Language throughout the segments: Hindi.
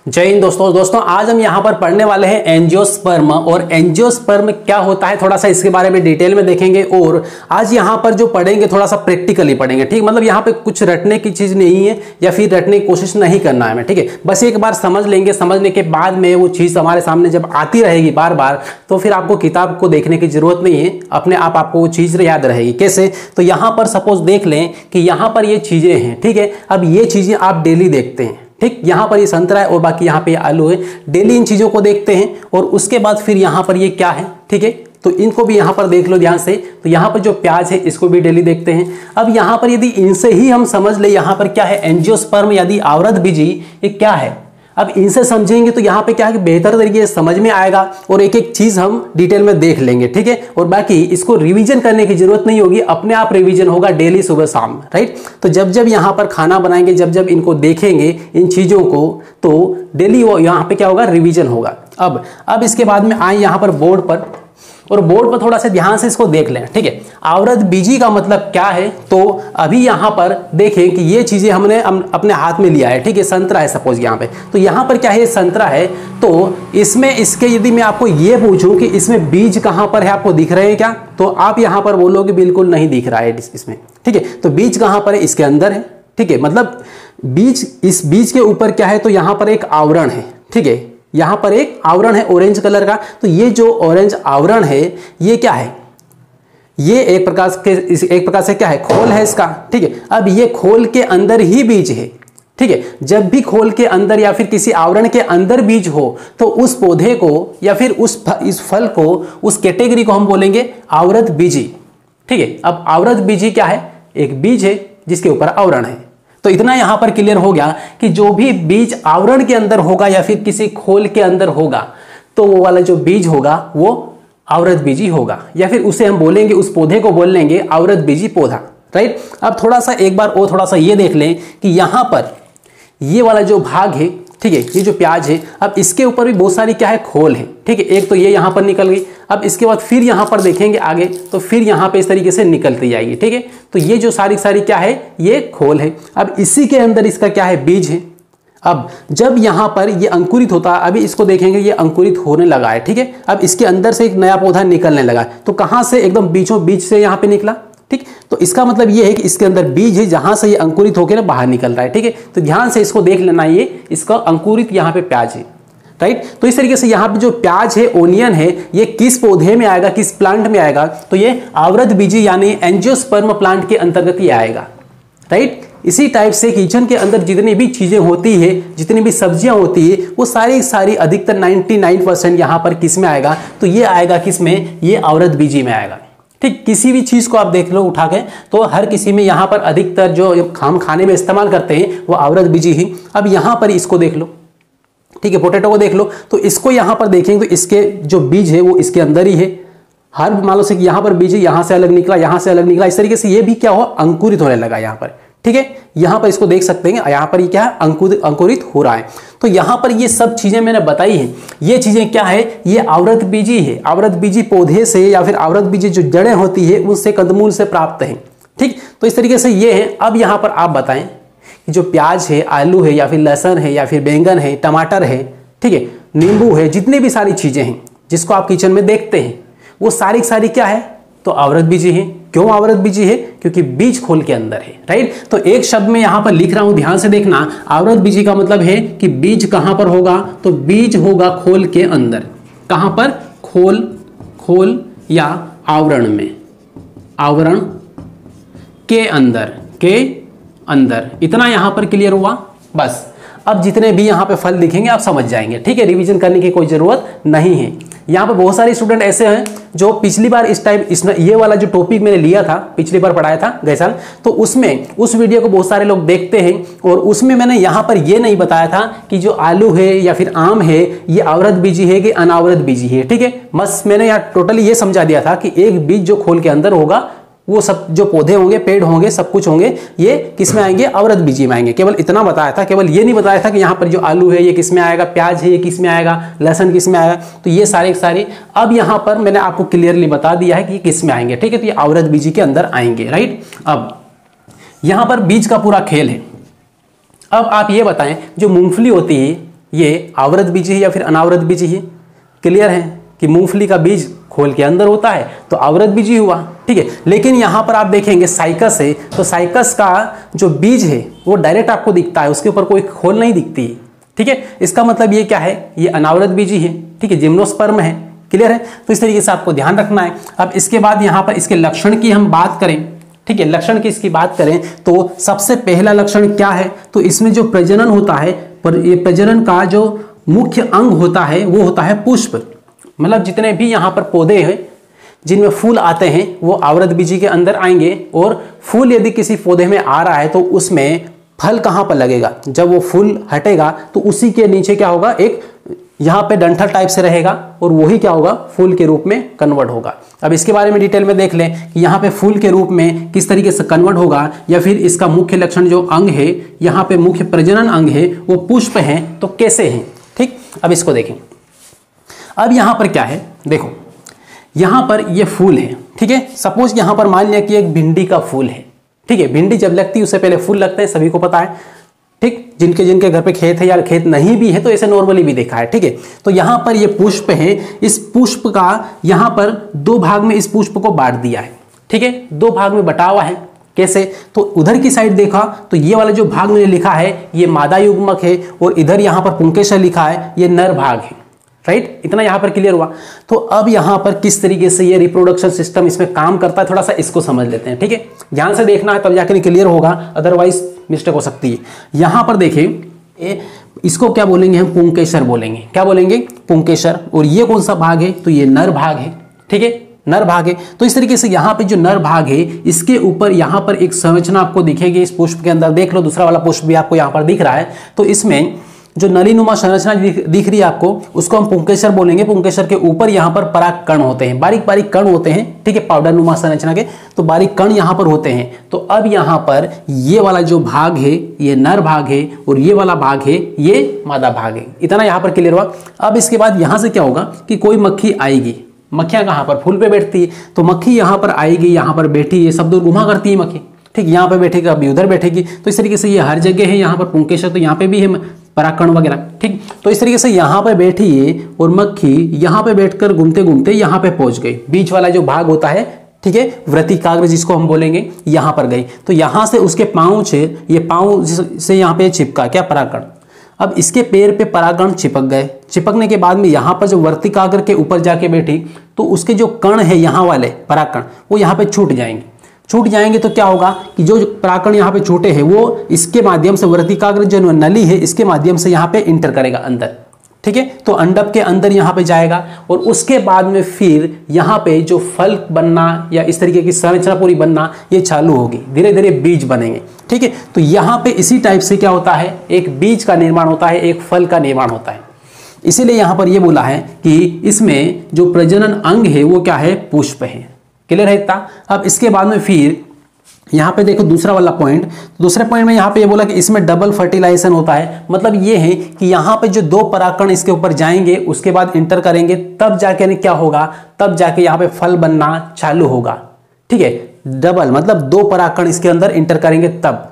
जय हिंद दोस्तों आज हम यहाँ पर पढ़ने वाले हैं एंजियोस्पर्म। और एंजियोस्पर्म क्या होता है थोड़ा सा इसके बारे में डिटेल में देखेंगे। और आज यहाँ पर जो पढ़ेंगे थोड़ा सा प्रैक्टिकली पढ़ेंगे, ठीक। मतलब यहाँ पे कुछ रटने की चीज नहीं है या फिर रटने की कोशिश नहीं करना है हमें, ठीक है। बस एक बार समझ लेंगे, समझने के बाद में वो चीज हमारे सामने जब आती रहेगी बार बार, तो फिर आपको किताब को देखने की जरूरत नहीं है, अपने आप आपको वो चीज याद रहेगी। कैसे? तो यहाँ पर सपोज देख लें कि यहाँ पर ये चीजें हैं, ठीक है। अब ये चीजें आप डेली देखते हैं, ठीक। यहाँ पर ये संतरा है और बाकी यहाँ पे आलू है। डेली इन चीजों को देखते हैं और उसके बाद फिर यहाँ पर ये क्या है, ठीक है। तो इनको भी यहाँ पर देख लो ध्यान से। तो यहाँ पर जो प्याज है इसको भी डेली देखते हैं। अब यहाँ पर यदि इनसे ही हम समझ ले यहाँ पर क्या है एंजियोस्पर्म यदि आवृतबीजी, ये क्या है। अब इनसे समझेंगे तो यहाँ पे क्या है कि बेहतर तरीके से समझ में आएगा और एक एक चीज हम डिटेल में देख लेंगे, ठीक है। और बाकी इसको रिवीजन करने की जरूरत नहीं होगी, अपने आप रिवीजन होगा डेली सुबह शाम, राइट। तो जब जब यहाँ पर खाना बनाएंगे, जब जब इनको देखेंगे इन चीजों को, तो डेली वो यहाँ पे क्या होगा, रिवीजन होगा। अब इसके बाद में आए यहाँ पर बोर्ड पर, और बोर्ड पर थोड़ा सा ध्यान से इसको देख लें, ठीक है। आवृतबीजी का मतलब क्या है, तो अभी यहाँ पर देखें कि ये चीजें हमने अपने हाथ में लिया है, ठीक है। संतरा है सपोज यहाँ पे, तो यहाँ पर क्या है, संतरा है। तो इसमें इसके यदि मैं आपको ये पूछूं कि इसमें बीज कहाँ पर है, आपको दिख रहे हैं क्या, तो आप यहाँ पर बोलोगे बिल्कुल नहीं दिख रहा है इसमें, ठीक है। तो बीज कहाँ पर है, इसके अंदर है, ठीक है। मतलब बीज, इस बीज के ऊपर क्या है, तो यहाँ पर एक आवरण है, ठीक है। यहां पर एक आवरण है ऑरेंज कलर का। तो ये जो ऑरेंज आवरण है ये क्या है, ये एक प्रकार से क्या है, खोल है इसका, ठीक है। अब ये खोल के अंदर ही बीज है, ठीक है। जब भी खोल के अंदर या फिर किसी आवरण के अंदर बीज हो तो उस पौधे को या फिर इस फल को, उस कैटेगरी को हम बोलेंगे आवृतबीजी, ठीक है। अब आवृतबीजी क्या है, एक बीज है जिसके ऊपर आवरण है। तो इतना यहां पर क्लियर हो गया कि जो भी बीज आवरण के अंदर होगा या फिर किसी खोल के अंदर होगा, तो वो वाला जो बीज होगा वो आवृतबीजी होगा, या फिर उसे हम बोलेंगे, उस पौधे को बोल लेंगे आवृतबीजी पौधा, राइट। अब थोड़ा सा एक बार और थोड़ा सा ये देख लें कि यहां पर ये वाला जो भाग है, ठीक है, ये जो प्याज है, अब इसके ऊपर भी बहुत सारी क्या है, खोल है, ठीक है। एक तो ये यहां पर निकल गई। अब इसके बाद फिर यहां पर देखेंगे आगे, तो फिर यहां पे इस तरीके से निकलती जाएगी, ठीक है। तो ये जो सारी क्या है, ये खोल है। अब इसी के अंदर इसका क्या है, बीज है। अब जब यहां पर ये अंकुरित होता है, अभी इसको देखेंगे ये अंकुरित होने लगा है, ठीक है। अब इसके अंदर से एक नया पौधा निकलने लगा, तो कहां से, एकदम बीचों बीच से यहां पे निकला, ठीक। तो इसका मतलब ये है कि इसके अंदर बीज है जहां से ये अंकुरित होकर ना बाहर निकल रहा है, ठीक है। तो ध्यान से इसको देख लेना, ये इसका अंकुरित यहाँ पे प्याज है, राइट। तो इस तरीके से यहाँ पे जो प्याज है, ओनियन है, ये किस पौधे में आएगा, किस प्लांट में आएगा, तो ये आवृतबीजी यानी एंजियोस्पर्म प्लांट के अंतर्गत ये आएगा, राइट। इसी टाइप से किचन के अंदर जितनी भी चीजें होती है, जितनी भी सब्जियां होती है, वो सारी अधिकतर 99% यहाँ पर किस में आएगा, तो ये आएगा किस में, ये आवृतबीजी में आएगा, ठीक। किसी भी चीज को आप देख लो उठा के, तो हर किसी में यहाँ पर अधिकतर जो हम खाने में इस्तेमाल करते हैं वो आवृतबीजी ही। अब यहाँ पर इसको देख लो, ठीक है, पोटैटो को देख लो, तो इसको यहाँ पर देखेंगे तो इसके जो बीज है वो इसके अंदर ही है। हर मान लो से कि यहाँ पर बीज है, यहाँ से अलग निकला, यहाँ से अलग निकला, इस तरीके से ये भी क्या हो, अंकुरित होने लगा यहाँ पर, ठीक है। यहाँ पर इसको देख सकते हैं, यहाँ पर ये क्या है, अंकुरित हो रहा है। तो यहाँ पर ये सब चीजें मैंने बताई हैं, ये चीजें क्या है, ये आवृतबीजी है। आवृतबीजी पौधे से या फिर आवृतबीजी जो जड़ें होती है उससे, कंदमूल से प्राप्त है, ठीक। तो इस तरीके से ये है। अब यहाँ पर आप बताएं कि जो प्याज है, आलू है, या फिर लहसुन है, या फिर बैंगन है, टमाटर है, ठीक है, नींबू है, जितनी भी सारी चीजें हैं जिसको आप किचन में देखते हैं, वो सारी क्या है, तो आवृतबीजी है। क्यों आवृतबीजी है, क्योंकि बीज खोल के अंदर है, राइट। तो एक शब्द में यहां पर लिख रहा हूं, ध्यान से देखना। आवृतबीजी का मतलब है कि बीज कहां पर होगा, तो बीज होगा खोल के अंदर। कहां पर, खोल या आवरण में, आवरण के अंदर। इतना यहां पर क्लियर हुआ, बस। अब जितने भी यहाँ पे फल दिखेंगे आप समझ जाएंगे, ठीक है। रिवीजन करने की कोई जरूरत नहीं है। यहाँ पे बहुत सारे स्टूडेंट ऐसे हैं जो पिछली बार ये वाला जो टॉपिक मैंने लिया था, पिछली बार पढ़ाया था गए साल, तो उसमें उस वीडियो को बहुत सारे लोग देखते हैं, और उसमें मैंने यहाँ पर ये नहीं बताया था कि जो आलू है या फिर आम है ये आवृतबीजी है कि अनावृतबीजी है, ठीक है। बस मैंने यहाँ टोटली ये समझा दिया था कि एक बीज जो खोल के अंदर होगा, वो सब जो पौधे होंगे, पेड़ होंगे, सब कुछ होंगे, ये किस में आएंगे, आवृतबीजी में आएंगे। केवल इतना बताया था, केवल ये नहीं बताया था कि यहाँ पर जो आलू है ये किस में आएगा, प्याज है ये किस में आएगा, लहसुन किस में आएगा। तो ये सारे अब यहाँ पर मैंने आपको क्लियरली बता दिया है कि ये किस में आएंगे, ठीक है। तो ये आवृतबीजी के अंदर आएंगे, राइट। अब यहाँ पर बीज का पूरा खेल है। अब आप ये बताएं, जो मूंगफली होती है, ये आवृत बीजी है या फिर अनावृत बीजी है? क्लियर है कि मूंगफली का बीज खोल के अंदर होता है तो आवृत बीजी हुआ, ठीक है। लेकिन यहाँ पर आप देखेंगे साइकस है, तो साइकस का जो बीज है वो डायरेक्ट आपको दिखता है, उसके ऊपर कोई खोल नहीं दिखती है, ठीक है। इसका मतलब ये क्या है, ये अनावृत बीजी है, ठीक है, जिम्नोस्पर्म है। क्लियर है, तो इस तरीके से आपको ध्यान रखना है। अब इसके बाद यहाँ पर इसके लक्षण की हम बात करें, ठीक है, लक्षण की इसकी बात करें तो सबसे पहला लक्षण क्या है, तो इसमें जो प्रजनन होता है, पर ये प्रजनन का जो मुख्य अंग होता है वो होता है पुष्प। मतलब जितने भी यहाँ पर पौधे हैं जिनमें फूल आते हैं वो आवृत बीजी के अंदर आएंगे, और फूल यदि किसी पौधे में आ रहा है तो उसमें फल कहाँ पर लगेगा, जब वो फूल हटेगा तो उसी के नीचे क्या होगा, एक यहाँ पे डंठल टाइप से रहेगा और वही क्या होगा, फूल के रूप में कन्वर्ट होगा। अब इसके बारे में डिटेल में देख लें कि यहाँ पे फूल के रूप में किस तरीके से कन्वर्ट होगा, या फिर इसका मुख्य लक्षण जो अंग है, यहाँ पे मुख्य प्रजनन अंग है वो पुष्प है, तो कैसे हैं, ठीक। अब इसको देखें, अब यहाँ पर क्या है, देखो यहाँ पर ये फूल है, ठीक है। सपोज यहाँ पर मान लिया कि एक भिंडी का फूल है, ठीक है। भिंडी जब लगती है उससे पहले फूल लगते हैं, सभी को पता है, ठीक। जिनके जिनके घर पे खेत है या खेत नहीं भी है तो ऐसे नॉर्मली भी देखा है, ठीक है। तो यहाँ पर ये पुष्प है, इस पुष्प का यहाँ पर दो भाग में इस पुष्प को बांट दिया है, ठीक है, दो भाग में बटा हुआ है। कैसे, तो उधर की साइड देखा तो ये वाला जो भाग मैंने लिखा है ये मादा युग्मक है, और इधर यहाँ पर पुंकेसर लिखा है ये नर भाग है, राइट। इतना यहाँ पर क्लियर हुआ। तो अब यहाँ पर किस तरीके से ये रिप्रोडक्शन सिस्टम इसमें काम करता है, थोड़ा सा इसको समझ लेते हैं, ठीक है। ध्यान से देखना है तब जाकर क्लियर होगा, अदरवाइज मिस्टेक हो सकती है। यहाँ पर देखिए इसको क्या बोलेंगे हम, पुंकेसर बोलेंगे। क्या बोलेंगे, पुंकेसर। और ये कौन सा भाग है, तो ये नर भाग है, ठीक है, नर भाग है। तो इस तरीके से यहाँ पे जो नर भाग है इसके ऊपर यहाँ पर एक संरचना आपको दिखेगी इस पुष्प के अंदर। देख लो दूसरा वाला पुष्प भी आपको यहाँ पर दिख रहा है, तो इसमें जो नलीनुमा संरचना दिख रही है आपको, उसको हम पुंकेसर बोलेंगे। पुंकेसर के ऊपर यहाँ पर पराग कण होते हैं, बारीक बारीक कण होते हैं, ठीक है, पाउडर नुमा संरचना के, तो बारीक कण यहाँ पर होते हैं। तो अब यहाँ पर ये वाला जो भाग है ये नर भाग है, और ये वाला भाग है ये मादा भाग है। इतना यहाँ पर क्लियर हुआ। अब इसके बाद यहाँ से क्या होगा कि कोई मक्खी आएगी, मक्खियां कहाँ पर, फूल पे बैठती है, तो मक्खी यहाँ पर आएगी, यहाँ पर बैठी है, सब दूर घुमा करती है मक्खी, ठीक, यहाँ पे बैठेगी अभी उधर बैठेगी। तो इस तरीके से ये हर जगह है, यहाँ पर पुंकेसर तो यहाँ पे भी है परागकण वगैरह, ठीक। तो इस तरीके से यहाँ पे बैठी है और मक्खी यहाँ पे बैठकर घूमते घूमते यहाँ पे पहुंच गई, बीच वाला जो भाग होता है, ठीक है, व्रतिकाग्र जिसको हम बोलेंगे, यहाँ पर गई। तो यहाँ से उसके पाँव से, ये पाँव से यहाँ पे चिपका क्या, परागकण। अब इसके पैर पे परागकण चिपक गए, चिपकने के बाद में यहाँ पर जो वर्तिकाग्र के ऊपर जाके बैठी तो उसके जो कण है यहाँ वाले परागकण वो यहाँ पे छूट जाएंगे। तो क्या होगा कि जो परागकण यहाँ पे छूटे हैं वो इसके माध्यम से वर्तिकाग्र जो नली है इसके माध्यम से यहाँ पे इंटर करेगा अंदर, ठीक है। तो अंडक के अंदर यहाँ पे जाएगा, और उसके बाद में फिर यहाँ पे जो फल बनना या इस तरीके की संरचना पूरी बनना ये चालू होगी, धीरे धीरे बीज बनेंगे, ठीक है। तो यहाँ पे इसी टाइप से क्या होता है, एक बीज का निर्माण होता है, एक फल का निर्माण होता है। इसीलिए यहाँ पर ये बोला है कि इसमें जो प्रजनन अंग है वो क्या है, पुष्प है। क्लियर है इतना। अब इसके बाद में फिर यहाँ पे देखो दूसरा वाला पॉइंट, दूसरे पॉइंट में यहाँ पे ये बोला कि इसमें डबल फर्टिलाइजेशन होता है। मतलब ये है कि यहाँ पे जो दो परागकण इसके ऊपर जाएंगे उसके बाद इंटर करेंगे, तब जाके क्या होगा, तब जाके यहाँ पे फल बनना चालू होगा, ठीक है। डबल मतलब दो परागकण इसके अंदर इंटर करेंगे तब,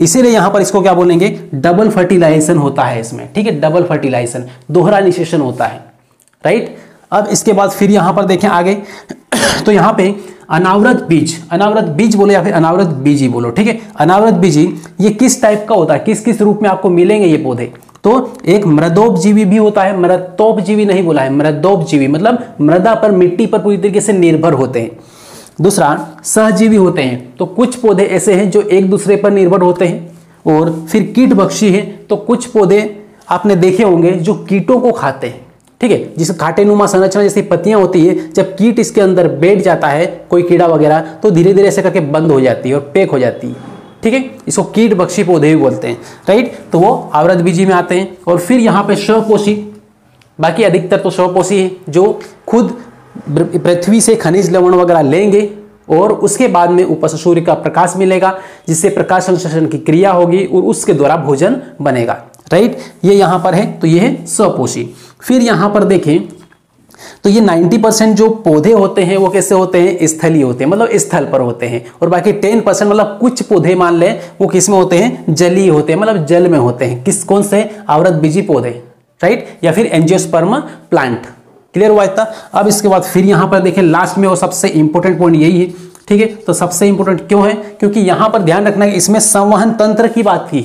इसीलिए यहाँ पर इसको क्या बोलेंगे, डबल फर्टिलाइजेशन होता है इसमें, ठीक है, डबल फर्टिलाइजेशन, दोहरा निषेचन होता है, राइट। अब इसके बाद फिर यहाँ पर देखें आगे, तो यहाँ पे अनावृत बीज बोलो या फिर अनावृत बीजी बोलो, ठीक है। अनावृत बीजी ये किस टाइप का होता है, किस किस रूप में आपको मिलेंगे ये पौधे, तो एक मृदोपजीवी भी होता है, मृतोपजीवी नहीं बोला है, मृदोपजीवी मतलब मृदा पर, मिट्टी पर पूरी तरीके से निर्भर होते हैं। दूसरा सहजीवी होते हैं, तो कुछ पौधे ऐसे हैं जो एक दूसरे पर निर्भर होते हैं। और फिर कीटभक्षी है, तो कुछ पौधे आपने देखे होंगे जो कीटों को खाते हैं, ठीक है, जिस कांटेनुमा संरचना जैसी पत्तियां होती है, जब कीट इसके अंदर बैठ जाता है कोई कीड़ा वगैरह तो धीरे धीरे ऐसे करके बंद हो जाती है और पैक हो जाती है, ठीक है। इसको कीटभक्षी पौधे भी बोलते हैं, राइट। तो वो आवृत बीजी में आते हैं। और फिर यहाँ पे स्वपोषी, बाकी अधिकतर तो स्वपोषी है जो खुद पृथ्वी से खनिज लवण वगैरह लेंगे और उसके बाद में ऊपर से सूर्य का प्रकाश मिलेगा जिससे प्रकाश संश्लेषण की क्रिया होगी और उसके द्वारा भोजन बनेगा, राइट। ये यहाँ पर है, तो ये है स्वपोषी। फिर यहाँ पर देखें तो ये 90% जो पौधे होते हैं वो कैसे होते हैं, स्थलीय होते हैं, मतलब स्थल पर होते हैं। और बाकी 10% मतलब कुछ पौधे मान लें वो किस में होते हैं, जलीय होते हैं, मतलब जल में होते हैं। कौन से, आवृतबीजी पौधे, राइट, या फिर एंजियोस्पर्म प्लांट। क्लियर हुआ इतना। अब इसके बाद फिर यहां पर देखें लास्ट में वो सबसे इंपॉर्टेंट पॉइंट यही है, ठीक है। तो सबसे इंपॉर्टेंट क्यों है, क्योंकि यहां पर ध्यान रखना है इसमें संवहन तंत्र की बात की,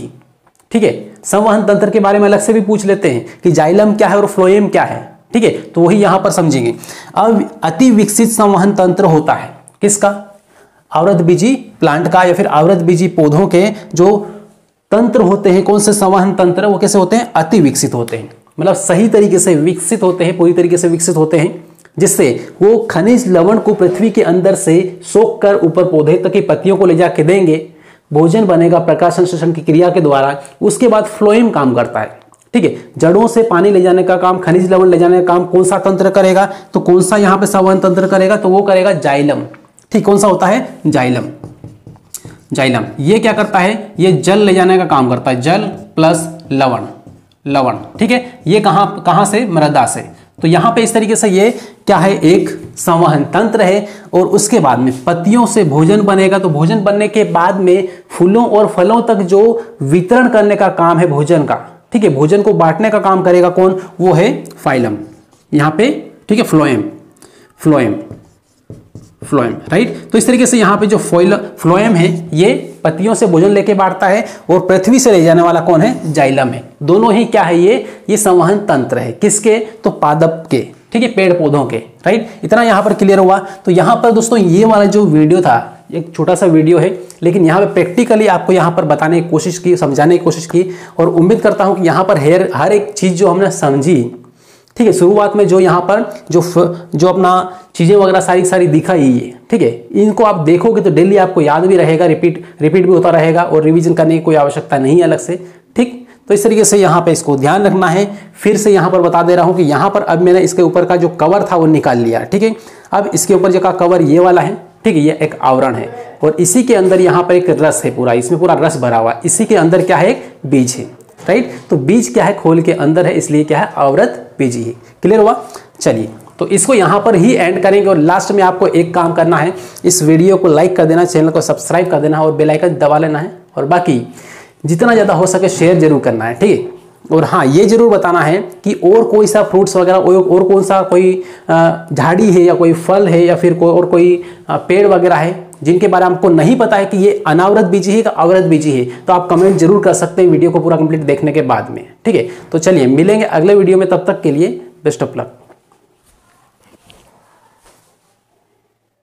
ठीक है। संवहन तंत्र के बारे में अलग से भी पूछ लेते हैं कि जाइलम क्या है और फ्लोएम क्या है, ठीक है, तो वही यहां पर समझेंगे। अब अति विकसित संवहन तंत्र होता है किसका, आवृतबीजी प्लांट का, या फिर आवृतबीजी पौधों के जो तंत्र होते हैं, कौन से संवहन तंत्र, वो कैसे होते हैं, अति विकसित होते हैं, मतलब सही तरीके से विकसित होते हैं, पूरी तरीके से विकसित होते हैं, जिससे वो खनिज लवण को पृथ्वी के अंदर से सोख कर ऊपर पौधे तक की पत्तियों को ले जाके देंगे, भोजन बनेगा प्रकाश संश्लेषण की क्रिया के द्वारा। उसके बाद फ्लोएम काम करता है, ठीक है। जड़ों से पानी ले जाने का काम, खनिज लवण ले जाने का काम कौन सा तंत्र करेगा, तो कौन सा यहाँ पे संवहन तंत्र करेगा, तो वो करेगा जाइलम, ठीक। कौन सा होता है, जाइलम। जाइलम ये क्या करता है, ये जल ले जाने का काम करता है, जल प्लस लवण, लवण, ठीक है। ये कहां से, मृदा से। तो यहां पे इस तरीके से ये क्या है, एक संवहन तंत्र है। और उसके बाद में पत्तियों से भोजन बनेगा, तो भोजन बनने के बाद में फूलों और फलों तक जो वितरण करने का काम है भोजन का, ठीक है, भोजन को बांटने का काम करेगा कौन, वो है फाइलम यहां पे, ठीक है, फ्लोएम, फ्लोएम, फ्लोएम, राइट। तो इस तरीके से यहाँ पे जो फ्लोएम है ये पत्तियों से भोजन लेके बांटता है, और पृथ्वी से ले जाने वाला कौन है, जाइलम है। दोनों ही क्या है, ये संवहन तंत्र है, किसके, तो पादप के, ठीक है, पेड़ पौधों के, राइट। इतना यहाँ पर क्लियर हुआ। तो यहाँ पर दोस्तों ये वाला जो वीडियो था, एक छोटा सा वीडियो है, लेकिन यहाँ पे प्रैक्टिकली आपको यहाँ पर बताने की कोशिश की, समझाने की कोशिश की, और उम्मीद करता हूँ कि यहाँ पर हर एक चीज जो हमने समझी, ठीक है, शुरुआत में जो यहाँ पर जो अपना चीजें वगैरह सारी दिखाई है, ठीक है, इनको आप देखोगे तो डेली आपको याद भी रहेगा, रिपीट भी होता रहेगा, और रिवीजन करने की कोई आवश्यकता नहीं है अलग से, ठीक। तो इस तरीके से यहाँ पे इसको ध्यान रखना है। फिर से यहाँ पर बता दे रहा हूँ कि यहाँ पर अब मैंने इसके ऊपर का जो कवर था वो निकाल लिया, ठीक है। अब इसके ऊपर जो का कवर ये वाला है, ठीक है, ये एक आवरण है, और इसी के अंदर यहाँ पर एक रस है, पूरा इसमें पूरा रस भरा हुआ, इसी के अंदर क्या है, एक बीज है, राइट। तो बीज क्या है, खोल के अंदर है, इसलिए क्या है, आवृतबीजी है। क्लियर हुआ। चलिए, तो इसको यहां पर ही एंड करेंगे, और लास्ट में आपको एक काम करना है, इस वीडियो को लाइक कर देना, चैनल को सब्सक्राइब कर देना, और बेल आइकन दबा लेना है, और बाकी जितना ज़्यादा हो सके शेयर जरूर करना है, ठीक है। और हाँ, ये जरूर बताना है कि और कोई सा फ्रूट्स वगैरह, और कौन सा कोई झाड़ी है, या कोई फल है, या फिर कोई पेड़ वगैरह है जिनके बारे में आपको नहीं पता है कि ये अनावृतबीजी है या आवृतबीजी है, तो आप कमेंट जरूर कर सकते हैं वीडियो को पूरा कंप्लीट देखने के बाद में, ठीक है। तो चलिए मिलेंगे अगले वीडियो में, तब तक के लिए बेस्ट ऑफ लक।